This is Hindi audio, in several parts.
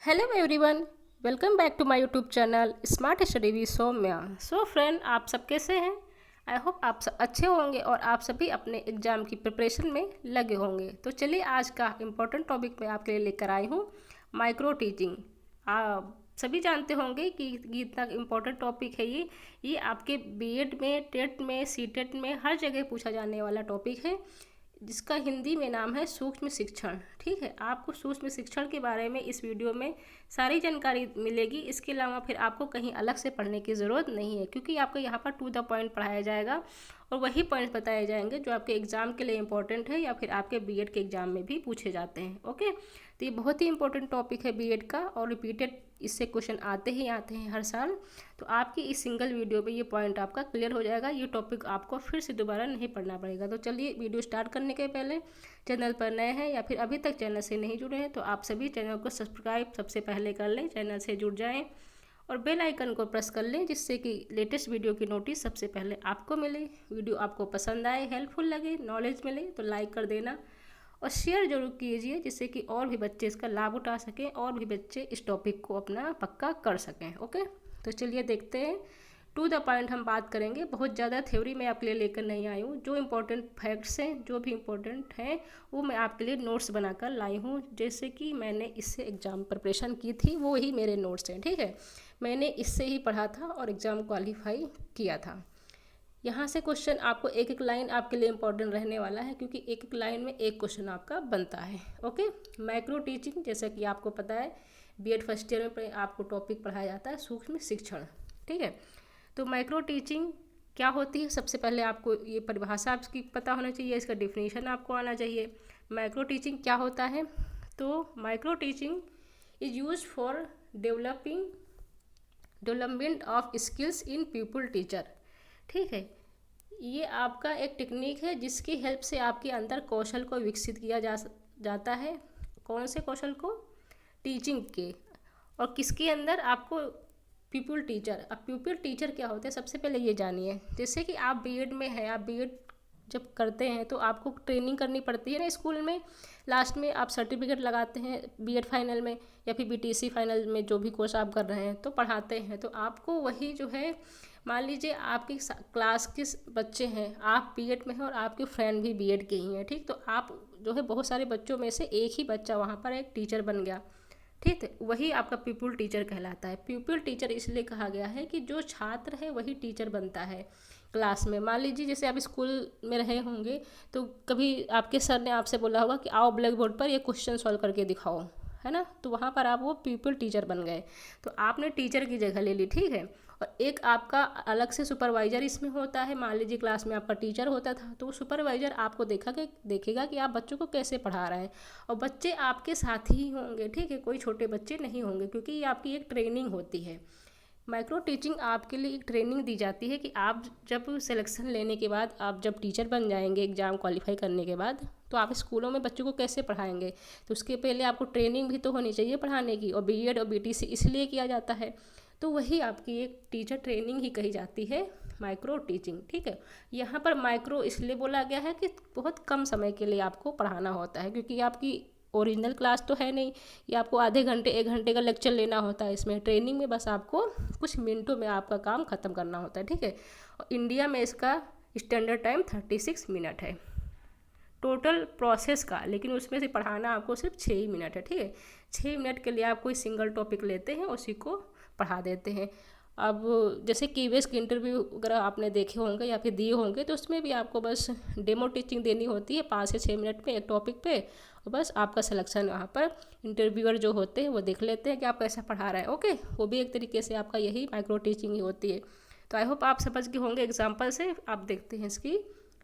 Hello everyone, welcome back to my YouTube channel smart study with Saumya. So friend, आप सब कैसे हैं? आई होप आप सब अच्छे होंगे और आप सभी अपने एग्ज़ाम की प्रिपरेशन में लगे होंगे। तो चलिए, आज का इम्पोर्टेंट टॉपिक मैं आपके लिए लेकर आई हूँ, माइक्रो टीचिंग। आप सभी जानते होंगे कि इतना इम्पोर्टेंट टॉपिक है ये आपके बीएड में, टेट में, सीटेट में हर जगह पूछा जाने वाला टॉपिक है, जिसका हिंदी में नाम है सूक्ष्म शिक्षण। ठीक है, आपको सूक्ष्म शिक्षण के बारे में इस वीडियो में सारी जानकारी मिलेगी। इसके अलावा फिर आपको कहीं अलग से पढ़ने की ज़रूरत नहीं है, क्योंकि आपको यहाँ पर टू द पॉइंट पढ़ाया जाएगा और वही पॉइंट्स बताए जाएंगे जो आपके एग्ज़ाम के लिए इंपॉर्टेंट है या फिर आपके बीएड के एग्ज़ाम में भी पूछे जाते हैं। ओके, तो ये बहुत ही इंपॉर्टेंट टॉपिक है बीएड का, और रिपीटेड इससे क्वेश्चन आते हैं हर साल। तो आपकी इस सिंगल वीडियो पे ये पॉइंट आपका क्लियर हो जाएगा। ये टॉपिक आपको फिर से दोबारा नहीं पढ़ना पड़ेगा। तो चलिए, वीडियो स्टार्ट करने के पहले चैनल पर नए हैं या फिर अभी तक चैनल से नहीं जुड़े हैं तो आप सभी चैनल को सब्सक्राइब सबसे पहले कर लें, चैनल से जुड़ जाएं और बेल आइकन को प्रेस कर लें, जिससे कि लेटेस्ट वीडियो की नोटिस सबसे पहले आपको मिले। वीडियो आपको पसंद आए, हेल्पफुल लगे, नॉलेज मिले तो लाइक कर देना और शेयर जरूर कीजिए, जिससे कि और भी बच्चे इसका लाभ उठा सकें और भी बच्चे इस टॉपिक को अपना पक्का कर सकें। ओके, तो चलिए देखते हैं। टू द पॉइंट हम बात करेंगे, बहुत ज़्यादा थ्योरी मैं आपके लिए लेकर नहीं आई हूँ। जो इम्पोर्टेंट फैक्ट्स हैं, जो भी इम्पोर्टेंट हैं, वो मैं आपके लिए नोट्स बनाकर लाई हूँ। जैसे कि मैंने इससे एग्ज़ाम प्रिपरेशन की थी, वो ही मेरे नोट्स हैं। ठीक है, मैंने इससे ही पढ़ा था और एग्ज़ाम क्वालिफाई किया था। यहाँ से क्वेश्चन आपको एक एक लाइन आपके लिए इम्पोर्टेंट रहने वाला है, क्योंकि एक एक लाइन में एक क्वेश्चन आपका बनता है। ओके, माइक्रो टीचिंग, जैसा कि आपको पता है बीएड फर्स्ट ईयर में आपको टॉपिक पढ़ाया जाता है सूक्ष्म शिक्षण। ठीक है, तो माइक्रो टीचिंग क्या होती है, सबसे पहले आपको ये परिभाषा आपकी पता होना चाहिए, इसका डिफिनीशन आपको आना चाहिए। माइक्रो टीचिंग क्या होता है? तो micro teaching is use for development of skills in people teacher. ठीक है, ये आपका एक टेक्निक है जिसकी हेल्प से आपके अंदर कौशल को विकसित किया जाता है। कौन से कौशल को? टीचिंग के। और किसके अंदर? आपको पीपल टीचर। अब पीपल टीचर क्या होते हैं, सबसे पहले ये जानिए। जैसे कि आप बीएड में हैं, आप बीएड जब करते हैं तो आपको ट्रेनिंग करनी पड़ती है ना स्कूल में। लास्ट में आप सर्टिफिकेट लगाते हैं बीएड फाइनल में या फिर बीटीसी फाइनल में, जो भी कोर्स आप कर रहे हैं तो पढ़ाते हैं। तो आपको वही जो है, मान लीजिए आपकी क्लास के बच्चे हैं, आप बीएड में हैं और आपके फ्रेंड भी बीएड के ही हैं। ठीक, तो आप जो है बहुत सारे बच्चों में से एक ही बच्चा वहाँ पर एक टीचर बन गया। ठीक है, वही आपका पीपल टीचर कहलाता है। पीपल टीचर इसलिए कहा गया है कि जो छात्र है वही टीचर बनता है क्लास में। मान लीजिए जैसे आप स्कूल में रहे होंगे तो कभी आपके सर ने आपसे बोला होगा कि आओ ब्लैक बोर्ड पर ये क्वेश्चन सॉल्व करके दिखाओ, है ना। तो वहाँ पर आप वो पीपल टीचर बन गए, तो आपने टीचर की जगह ले ली। ठीक है, और एक आपका अलग से सुपरवाइजर इसमें होता है। मान लीजिए क्लास में आपका टीचर होता था, तो वो सुपरवाइजर आपको देखेगा कि आप बच्चों को कैसे पढ़ा रहे हैं, और बच्चे आपके साथ ही होंगे। ठीक है, कोई छोटे बच्चे नहीं होंगे, क्योंकि ये आपकी एक ट्रेनिंग होती है। माइक्रो टीचिंग आपके लिए एक ट्रेनिंग दी जाती है कि आप जब सिलेक्शन लेने के बाद, आप जब टीचर बन जाएंगे एग्ज़ाम क्वालिफाई करने के बाद, तो आप स्कूलों में बच्चों को कैसे पढ़ाएंगे। तो उसके पहले आपको ट्रेनिंग भी तो होनी चाहिए पढ़ाने की, और बीएड और बीटीसी इसलिए किया जाता है। तो वही आपकी एक टीचर ट्रेनिंग ही कही जाती है माइक्रो टीचिंग। ठीक है, यहाँ पर माइक्रो इसलिए बोला गया है कि बहुत कम समय के लिए आपको पढ़ाना होता है, क्योंकि आपकी ओरिजिनल क्लास तो है नहीं, ये आपको आधे घंटे 1 घंटे का लेक्चर लेना होता है। इसमें ट्रेनिंग में बस आपको कुछ मिनटों में आपका काम ख़त्म करना होता है। ठीक है, और इंडिया में इसका स्टैंडर्ड टाइम 36 मिनट है टोटल प्रोसेस का, लेकिन उसमें से पढ़ाना आपको सिर्फ 6 ही मिनट है। ठीक है, 6 मिनट के लिए आप कोई सिंगल टॉपिक लेते हैं, उसी को पढ़ा देते हैं। अब जैसे कीवेस की इंटरव्यू अगर आपने देखे होंगे या फिर दिए होंगे, तो उसमें भी आपको बस डेमो टीचिंग देनी होती है 5 से 6 मिनट में एक टॉपिक पे, और बस आपका सिलेक्शन वहाँ पर इंटरव्यूअर जो होते हैं वो देख लेते हैं कि आप कैसा पढ़ा रहे हैं। ओके, वो भी एक तरीके से आपका यही माइक्रो टीचिंग ही होती है। तो आई होप आप समझ गए होंगे एग्जाम्पल से। आप देखते हैं इसकी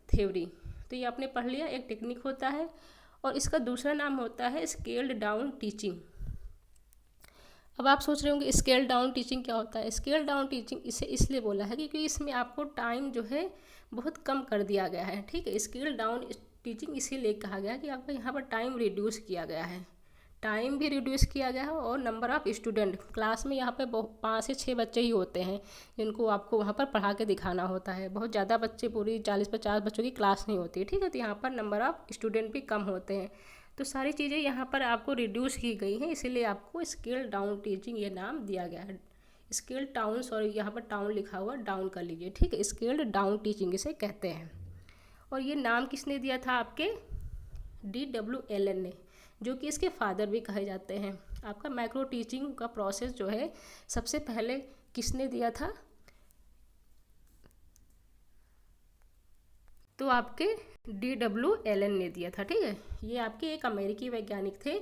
थ्योरी। तो ये आपने पढ़ लिया, एक टेक्निक होता है, और इसका दूसरा नाम होता है स्केल्ड डाउन टीचिंग। अब आप सोच रहे होंगे स्केल डाउन टीचिंग क्या होता है। स्केल डाउन टीचिंग इसे इसलिए बोला है क्योंकि इसमें आपको टाइम जो है बहुत कम कर दिया गया है। ठीक है, स्केल डाउन टीचिंग इसीलिए कहा गया है कि आपका यहाँ पर टाइम रिड्यूस किया गया है, टाइम भी रिड्यूस किया गया है, और नंबर ऑफ़ स्टूडेंट क्लास में यहाँ पे 5 से 6 बच्चे ही होते हैं जिनको आपको वहाँ पर पढ़ा के दिखाना होता है। बहुत ज़्यादा बच्चे, पूरी 40-50 बच्चों की क्लास नहीं होती है। ठीक है, तो यहाँ पर नंबर ऑफ़ स्टूडेंट भी कम होते हैं। तो सारी चीज़ें यहाँ पर आपको रिड्यूस की गई हैं, इसीलिए आपको स्केल डाउन टीचिंग ये नाम दिया गया है। स्केल टाउन, सॉरी यहाँ पर टाउन लिखा हुआ, डाउन कर लीजिए, ठीक है। स्केल डाउन टीचिंग इसे कहते हैं। और ये नाम किसने दिया था? आपके DW Allen ने, जो कि इसके फादर भी कहे जाते हैं। आपका माइक्रो टीचिंग का प्रोसेस जो है सबसे पहले किसने दिया था? तो आपके DW Allen ने दिया था, ठीक है। ये आपके एक अमेरिकी वैज्ञानिक थे,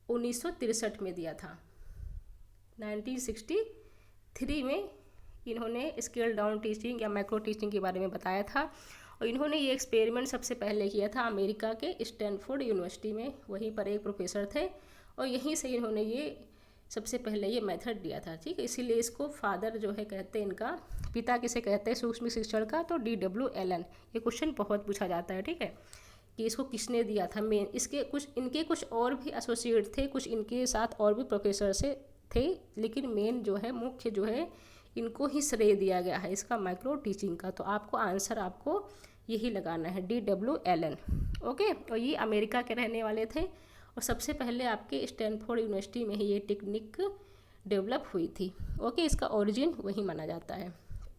1963 में दिया था। 1963 में इन्होंने स्केल डाउन टीचिंग या माइक्रो टीचिंग के बारे में बताया था। और इन्होंने ये एक्सपेरिमेंट सबसे पहले किया था अमेरिका के स्टैनफोर्ड यूनिवर्सिटी में, वहीं पर एक प्रोफेसर थे और यहीं से इन्होंने ये सबसे पहले ये मेथड दिया था, ठीक है। इसीलिए इसको फादर जो है कहते हैं, इनका पिता किसे कहते हैं सूक्ष्म शिक्षण का? तो DW Allen। ये क्वेश्चन बहुत पूछा जाता है, ठीक है, कि इसको किसने दिया था। मेन इनके कुछ और भी एसोसिएट थे, कुछ इनके साथ और भी प्रोफेसर से थे, लेकिन मेन जो है, मुख्य जो है, इनको ही श्रेय दिया गया है इसका माइक्रो टीचिंग का। तो आपको आंसर आपको यही लगाना है, DW Allen। ओके। और ये अमेरिका के रहने वाले थे और सबसे पहले आपके स्टैनफोर्ड यूनिवर्सिटी में ही ये टेक्निक डेवलप हुई थी। ओके, इसका ओरिजिन वही माना जाता है।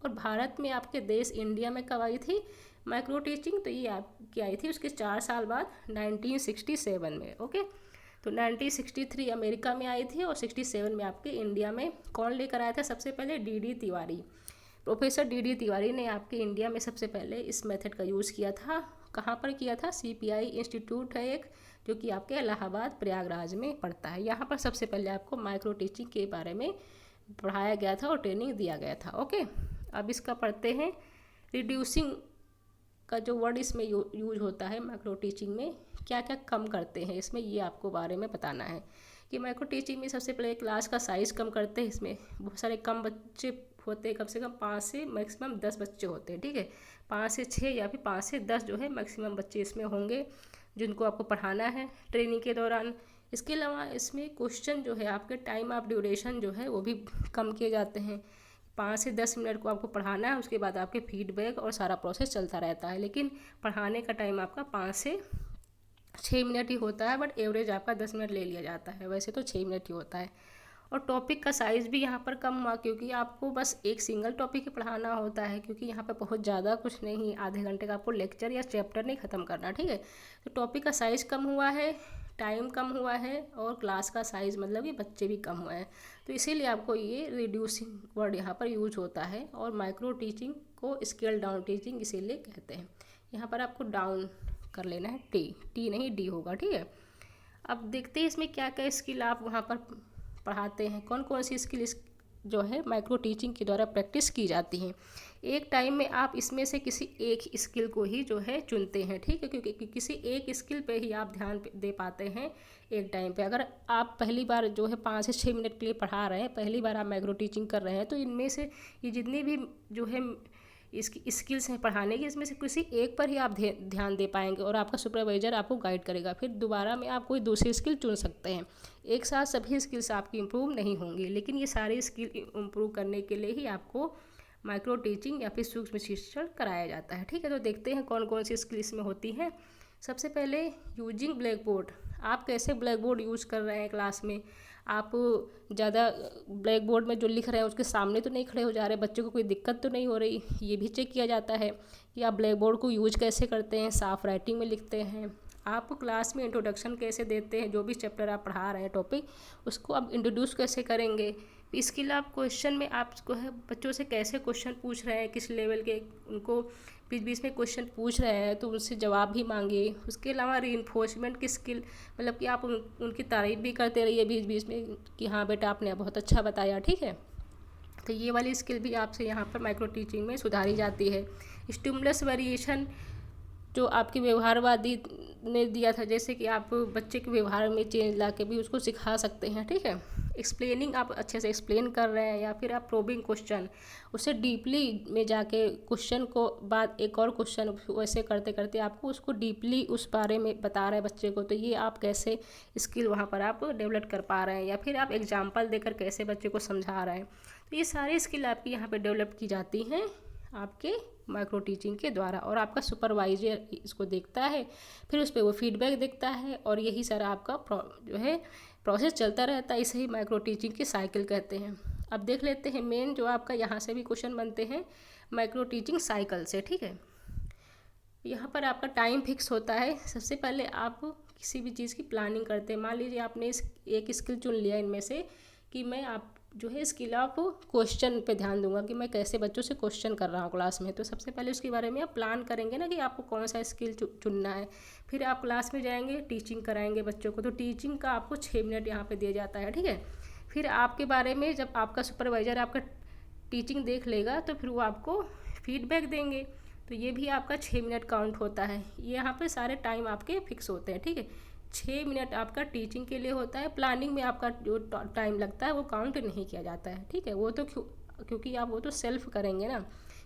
और भारत में आपके देश इंडिया में कब आई थी माइक्रो टीचिंग? तो ये आपकी आई थी उसके 4 साल बाद, 1967 में। ओके, तो 1963 अमेरिका में आई थी और 67 में आपके इंडिया में कौन लेकर आया था सबसे पहले? DD Tiwari. Professor DD Tiwari ने आपके इंडिया में सबसे पहले इस मेथड का यूज़ किया था। कहाँ पर किया था? CPI इंस्टीट्यूट है एक, जो कि आपके इलाहाबाद प्रयागराज में पड़ता है। यहाँ पर सबसे पहले आपको माइक्रो टीचिंग के बारे में पढ़ाया गया था और ट्रेनिंग दिया गया था। ओके, अब इसका पढ़ते हैं। रिड्यूसिंग का जो वर्ड इसमें यूज होता है माइक्रो टीचिंग में, क्या क्या कम करते हैं इसमें, ये आपको बारे में बताना है। कि माइक्रो टीचिंग में सबसे पहले क्लास का साइज़ कम करते हैं। इसमें बहुत सारे कम बच्चे होते हैं, कम से कम 5 से मैक्सिमम 10 बच्चे होते हैं, ठीक है। 5 से 6 या फिर 5 से 10 जो है मैक्सिमम बच्चे इसमें होंगे जिनको आपको पढ़ाना है ट्रेनिंग के दौरान। इसके अलावा इसमें क्वेश्चन जो है आपके टाइम ऑफ ड्यूरेशन जो है वो भी कम किए जाते हैं। 5 से 10 मिनट को आपको पढ़ाना है, उसके बाद आपके फीडबैक और सारा प्रोसेस चलता रहता है, लेकिन पढ़ाने का टाइम आपका 5 से 6 मिनट ही होता है, बट एवरेज आपका 10 मिनट ले लिया जाता है, वैसे तो 6 मिनट ही होता है। और टॉपिक का साइज़ भी यहाँ पर कम हुआ, क्योंकि आपको बस एक सिंगल टॉपिक ही पढ़ाना होता है, क्योंकि यहाँ पर बहुत ज़्यादा कुछ नहीं, आधे घंटे का आपको लेक्चर या चैप्टर नहीं ख़त्म करना, ठीक है। तो टॉपिक का साइज़ कम हुआ है, टाइम कम हुआ है और क्लास का साइज़ मतलब कि बच्चे भी कम हुए हैं। तो इसीलिए आपको ये रिड्यूसिंग वर्ड यहाँ पर यूज होता है। और माइक्रो टीचिंग को स्केल डाउन टीचिंग इसीलिए कहते हैं। यहाँ पर आपको डाउन कर लेना है, टी नहीं डी होगा, ठीक है। अब देखते हैं इसमें क्या क्या स्किल आप वहाँ पर पढ़ाते हैं, कौन कौन सी स्किल जो है माइक्रो टीचिंग के द्वारा प्रैक्टिस की जाती हैं। एक टाइम में आप इसमें से किसी एक स्किल को ही जो है चुनते हैं, ठीक है, क्योंकि किसी एक स्किल पे ही आप ध्यान दे पाते हैं एक टाइम पे। अगर आप पहली बार जो है 5 से 6 मिनट के लिए पढ़ा रहे हैं, पहली बार आप माइक्रो टीचिंग कर रहे हैं, तो इनमें से ये जितनी भी जो है इसकी स्किल्स हैं पढ़ाने की, इसमें से किसी एक पर ही आप ध्यान दे पाएंगे और आपका सुपरवाइजर आपको गाइड करेगा। फिर दोबारा में आप कोई दूसरी स्किल चुन सकते हैं। एक साथ सभी स्किल्स आपकी इम्प्रूव नहीं होंगी, लेकिन ये सारी स्किल इम्प्रूव करने के लिए ही आपको माइक्रो टीचिंग या फिर सूक्ष्म शिक्षण कराया जाता है, ठीक है। तो देखते हैं कौन कौन सी स्किल इसमें होती हैं। सबसे पहले यूजिंग ब्लैक बोर्ड। आप कैसे ब्लैक बोर्ड यूज़ कर रहे हैं क्लास में। आप ज़्यादा ब्लैक बोर्ड में जो लिख रहे हैं उसके सामने तो नहीं खड़े हो जा रहे, बच्चों को कोई दिक्कत तो नहीं हो रही, ये भी चेक किया जाता है कि आप ब्लैक बोर्ड को यूज कैसे करते हैं, साफ राइटिंग में लिखते हैं। आप क्लास में इंट्रोडक्शन कैसे देते हैं, जो भी चैप्टर आप पढ़ा रहे हैं टॉपिक, उसको आप इंट्रोड्यूस कैसे करेंगे। इसके लिए आप क्वेश्चन में आपको है बच्चों से कैसे क्वेश्चन पूछ रहे हैं, किस लेवल के, उनको बीच बीच में क्वेश्चन पूछ रहे हैं तो उनसे जवाब भी मांगिए। उसके अलावा रीइंफोर्समेंट की स्किल, मतलब कि आप उनकी तारीफ़ भी करते रहिए बीच बीच में कि हाँ बेटा आपने बहुत अच्छा बताया, ठीक है। तो ये वाली स्किल भी आपसे यहाँ पर माइक्रो टीचिंग में सुधारी जाती है। स्टिमुलस वेरिएशन जो आपके व्यवहारवादी ने दिया था, जैसे कि आप बच्चे के व्यवहार में चेंज ला के भी उसको सिखा सकते हैं, ठीक है। एक्सप्लेनिंग, आप अच्छे से एक्सप्लेन कर रहे हैं, या फिर आप प्रोबिंग क्वेश्चन, उससे डीपली में जाके क्वेश्चन को बाद एक और क्वेश्चन वैसे करते करते आपको उसको डीपली उस बारे में बता रहे हैं बच्चे को, तो ये आप कैसे स्किल वहाँ पर आप डेवलप कर पा रहे हैं, या फिर आप एग्जाम्पल देकर कैसे बच्चे को समझा रहे हैं। तो ये सारी स्किल आपकी यहाँ पर डेवलप की जाती हैं आपके माइक्रो टीचिंग के द्वारा, और आपका सुपरवाइजर इसको देखता है, फिर उस पर वो फीडबैक देखता है, और यही सारा आपका जो है प्रोसेस चलता रहता है। इसे ही माइक्रो टीचिंग की साइकिल कहते हैं। अब देख लेते हैं मेन जो आपका यहाँ से भी क्वेश्चन बनते हैं माइक्रो टीचिंग साइकिल से। ठीक है, यहाँ पर आपका टाइम फिक्स होता है। सबसे पहले आप किसी भी चीज़ की प्लानिंग करते हैं। मान लीजिए आपने एक स्किल चुन लिया इनमें से कि मैं आप जो है स्किल ऑफ क्वेश्चन पे ध्यान दूंगा कि मैं कैसे बच्चों से क्वेश्चन कर रहा हूँ क्लास में। तो सबसे पहले उसके बारे में आप प्लान करेंगे ना कि आपको कौन सा स्किल चुनना है। फिर आप क्लास में जाएंगे, टीचिंग कराएंगे बच्चों को, तो टीचिंग का आपको 6 मिनट यहाँ पे दिया जाता है। ठीक है, फिर आपके बारे में जब आपका सुपरवाइज़र आपका टीचिंग देख लेगा तो फिर वो आपको फीडबैक देंगे, तो ये भी आपका 6 मिनट काउंट होता है। ये यहाँ पे सारे टाइम आपके फिक्स होते हैं। ठीक है, 6 मिनट आपका टीचिंग के लिए होता है। प्लानिंग में आपका जो टाइम लगता है वो काउंट नहीं किया जाता है। ठीक है, वो तो क्योंकि आप वो तो सेल्फ करेंगे ना,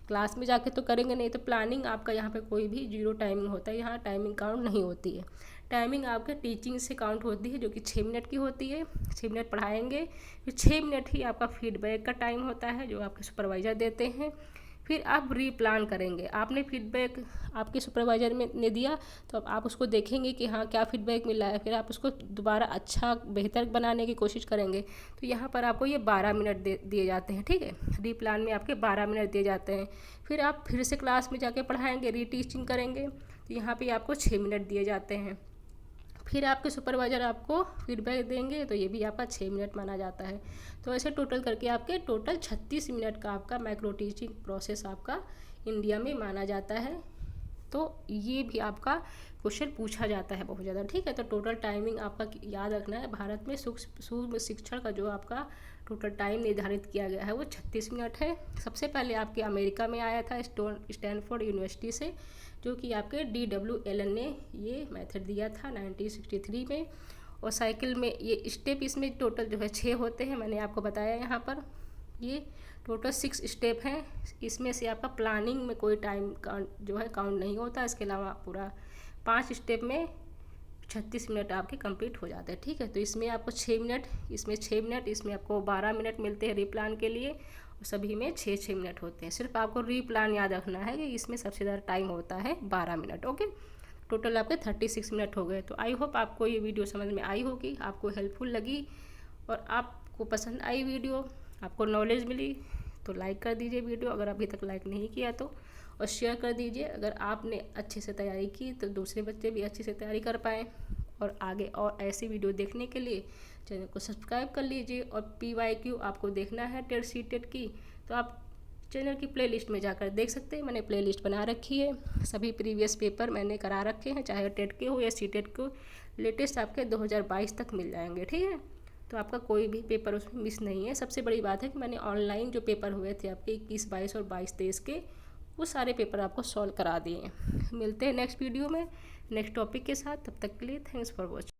क्लास में जाके तो करेंगे नहीं। तो प्लानिंग आपका यहाँ पे कोई भी जीरो टाइमिंग होता है, यहाँ टाइमिंग काउंट नहीं होती है। टाइमिंग आपके टीचिंग से काउंट होती है जो कि 6 मिनट की होती है। 6 मिनट पढ़ाएंगे, फिर 6 मिनट ही आपका फीडबैक का टाइम होता है जो आपके सुपरवाइज़र देते हैं। फिर आप रीप्लान करेंगे। आपने फीडबैक आपके सुपरवाइज़र में ने दिया तो अब आप उसको देखेंगे कि हाँ क्या फीडबैक मिला है, फिर आप उसको दोबारा अच्छा बेहतर बनाने की कोशिश करेंगे। तो यहाँ पर आपको ये 12 मिनट दिए जाते हैं। ठीक है, रीप्लान में आपके 12 मिनट दिए जाते हैं। फिर आप फिर से क्लास में जाके पढ़ाएंगे, रीटीचिंग करेंगे, तो यहाँ पर आपको 6 मिनट दिए जाते हैं। फिर आपके सुपरवाइज़र आपको फीडबैक देंगे, तो ये भी आपका 6 मिनट माना जाता है। तो ऐसे टोटल करके आपके टोटल 36 मिनट का आपका माइक्रो टीचिंग प्रोसेस आपका इंडिया में माना जाता है। तो ये भी आपका क्वेश्चन पूछा जाता है बहुत ज़्यादा। ठीक है, तो टोटल टाइमिंग आपका याद रखना है। भारत में सूक्ष्म शिक्षण का जो आपका टोटल टाइम निर्धारित किया गया है वो 36 मिनट है। सबसे पहले आपके अमेरिका में आया था स्टैनफोर्ड यूनिवर्सिटी से, जो कि आपके DW एलन ने ये मेथड दिया था 1963 में। और साइकिल में ये स्टेप इसमें टोटल जो है 6 होते हैं, मैंने आपको बताया यहाँ पर। ये टोटल 6 स्टेप हैं। इसमें से आपका प्लानिंग में कोई टाइम जो है काउंट नहीं होता। इसके अलावा पूरा 5 स्टेप में 36 मिनट आपके कंप्लीट हो जाते हैं। ठीक है, तो इसमें आपको 6 मिनट, इसमें 6 मिनट, इसमें आपको 12 मिनट मिलते हैं रीप्लान के लिए, और सभी में 6-6 मिनट होते हैं। सिर्फ आपको रीप्लान याद रखना है कि इसमें सबसे ज़्यादा टाइम होता है 12 मिनट। ओके, टोटल आपके 36 मिनट हो गए। तो आई होप आपको ये वीडियो समझ में आई होगी, आपको हेल्पफुल लगी और आपको पसंद आई वीडियो, आपको नॉलेज मिली, तो लाइक कर दीजिए वीडियो अगर अभी तक लाइक नहीं किया तो, और शेयर कर दीजिए। अगर आपने अच्छे से तैयारी की तो दूसरे बच्चे भी अच्छे से तैयारी कर पाएँ। और आगे और ऐसी वीडियो देखने के लिए चैनल को सब्सक्राइब कर लीजिए। और PYQ आपको देखना है टेट सीटेट की, तो आप चैनल की प्लेलिस्ट में जाकर देख सकते हैं। मैंने प्लेलिस्ट बना रखी है, सभी प्रीवियस पेपर मैंने करा रखे हैं, चाहे टेट के हो या सीटेट को। लेटेस्ट आपके 2022 तक मिल जाएंगे। ठीक है, तो आपका कोई भी पेपर उसमें मिस नहीं है। सबसे बड़ी बात है कि मैंने ऑनलाइन जो पेपर हुए थे आपके 21, 22 और 22-23 के, वो सारे पेपर आपको सॉल्व करा दिए हैं। मिलते हैं नेक्स्ट वीडियो में नेक्स्ट टॉपिक के साथ। तब तक के लिए थैंक्स फॉर वॉचिंग।